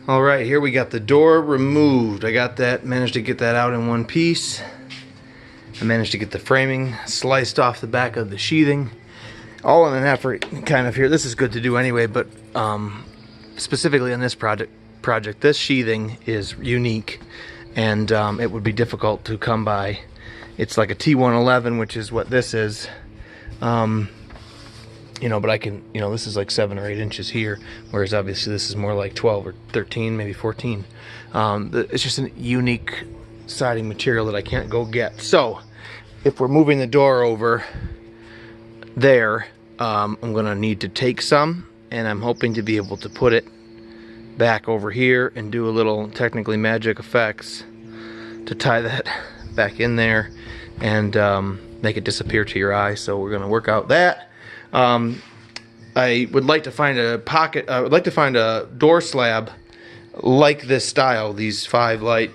All right, here we got the door removed. I got that, managed to get that out in one piece. I managed to get the framing sliced off the back of the sheathing. All in an effort kind of here. This is good to do anyway, but specifically on this project, this sheathing is unique, and it would be difficult to come by. It's like a T111, which is what this is. You know, but I can, you know, this is like 7 or 8 inches here, whereas obviously this is more like 12 or 13, maybe 14. It's just a unique siding material that I can't go get. So if we're moving the door over there, I'm gonna need to take some, and I'm hoping to be able to put it back over here and do a little technically magic effects to tie that back in there and make it disappear to your eye. So we're gonna work out that. I would like to find a pocket. I would like to find a door slab like this style. These 5 light.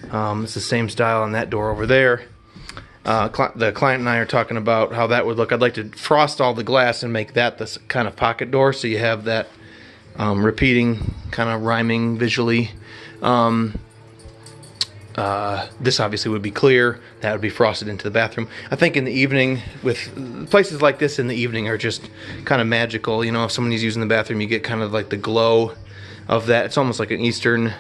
It's the same style on that door over there. The client and I are talking about how that would look. I'd like to frost all the glass and make that this kind of pocket door, so you have that repeating, kind of rhyming visually. This obviously would be clear. That would be frosted into the bathroom. I think in the evening, with places like this in the evening are just kind of magical. You know, if somebody's using the bathroom, you get kind of like the glow of that. It's almost like an Eastern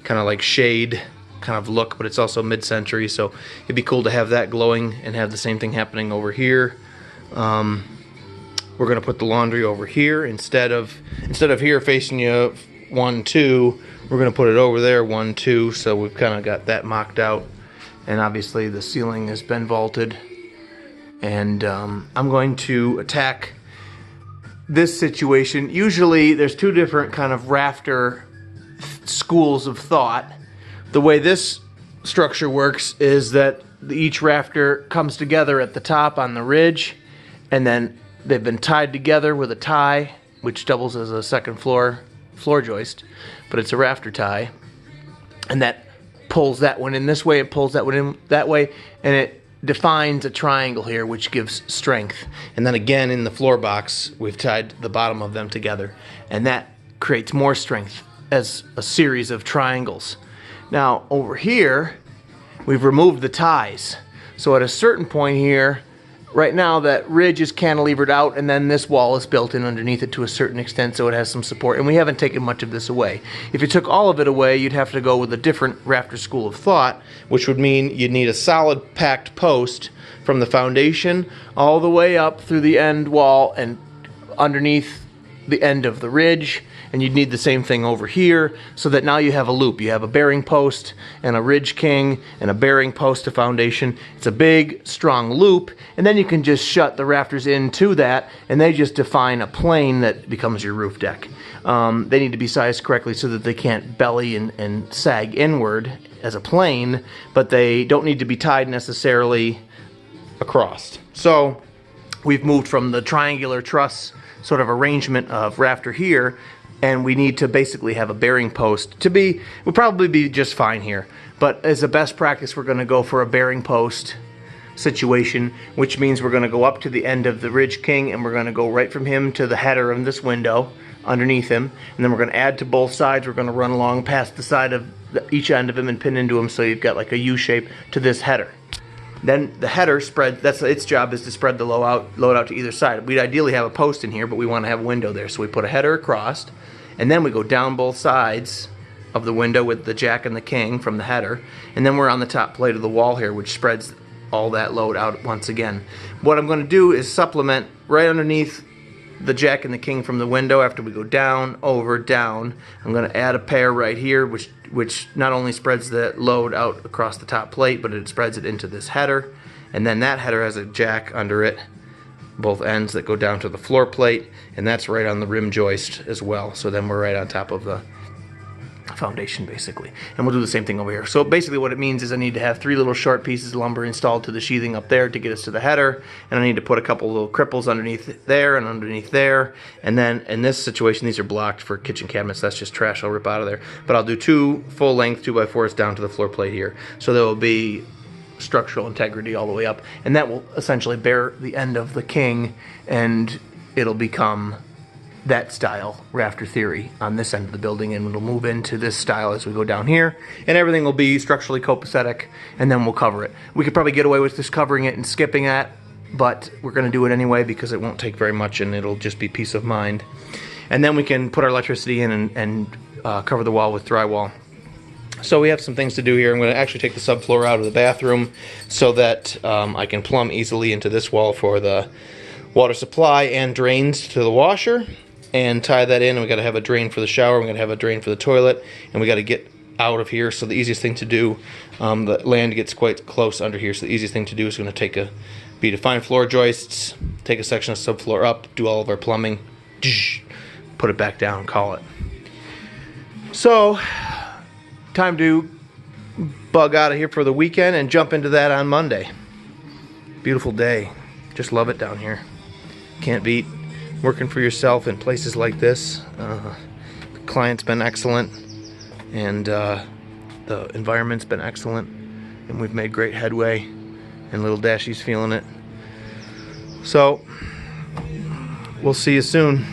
kind of like shade kind of look, but it's also mid-century, so it'd be cool to have that glowing and have the same thing happening over here. We're gonna put the laundry over here instead of here facing you 1, 2. We're gonna put it over there 1, 2. So we've kind of got that mocked out, and obviously the ceiling has been vaulted. And I'm going to attack this situation. Usually there's 2 different kind of rafter schools of thought. The way this structure works is that each rafter comes together at the top on the ridge, and then they've been tied together with a tie, which doubles as a second floor joist, but it's a rafter tie, and that pulls that one in this way, it pulls that one in that way, and it defines a triangle here, which gives strength. And then again in the floor box, we've tied the bottom of them together, and that creates more strength as a series of triangles. Now over here, we've removed the ties. So at a certain point here, right now that ridge is cantilevered out, and then this wall is built in underneath it to a certain extent, so it has some support, and we haven't taken much of this away. If you took all of it away, you'd have to go with a different rafter school of thought, which would mean you'd need a solid packed post from the foundation all the way up through the end wall and underneath the end of the ridge, and you'd need the same thing over here, so that now you have a loop. You have a bearing post and a ridge king and a bearing post to foundation. It's a big, strong loop, and then you can just shut the rafters into that, and they just define a plane that becomes your roof deck. They need to be sized correctly so that they can't belly and sag inward as a plane, but they don't need to be tied necessarily across. So we've moved from the triangular truss sort of arrangement of rafter here, and we need to basically have a bearing post to be, we'll probably be just fine here, but as a best practice we're going to go for a bearing post situation, which means we're going to go up to the end of the ridge king, and we're going to go right from him to the header of this window underneath him, and then we're going to add to both sides. We're going to run along past the side of each end of him and pin into him, so you've got like a U shape to this header. Then the header spread, that's its job, is to spread the load out to either side. We'd ideally have a post in here, but we want to have a window there. So we put a header across, and then we go down both sides of the window with the jack and the king from the header, and then we're on the top plate of the wall here, which spreads all that load out once again. What I'm going to do is supplement right underneath the jack and the king from the window. After we go down, over, down, I'm going to add a pair right here, which not only spreads the load out across the top plate, but it spreads it into this header, and then that header has a jack under it, both ends that go down to the floor plate, and that's right on the rim joist as well. So then we're right on top of the foundation basically, and we'll do the same thing over here. So basically what it means is I need to have 3 little short pieces of lumber installed to the sheathing up there to get us to the header, and I need to put a couple little cripples underneath there and underneath there, and then in this situation these are blocked for kitchen cabinets. That's just trash I'll rip out of there, but I'll do 2 full length 2x4s down to the floor plate here, so there will be structural integrity all the way up, and that will essentially bear the end of the king, and it'll become that style rafter theory on this end of the building, and it'll move into this style as we go down here, and everything will be structurally copacetic, and then we'll cover it. We could probably get away with just covering it and skipping that, but we're going to do it anyway because it won't take very much and it'll just be peace of mind. And then we can put our electricity in and cover the wall with drywall. So we have some things to do here. I'm going to actually take the subfloor out of the bathroom so that I can plumb easily into this wall for the water supply and drains to the washer, and tie that in. And we got to have a drain for the shower, we got to have a drain for the toilet, and we got to get out of here. So the easiest thing to do, the land gets quite close under here, so the easiest thing to do is going to be to find floor joists, take a section of subfloor up, do all of our plumbing, put it back down, call it. So time to bug out of here for the weekend and jump into that on Monday. Beautiful day, just love it down here. Can't beat working for yourself in places like this. The client's been excellent, and the environment's been excellent, and we've made great headway, and little Dashy's feeling it. So we'll see you soon.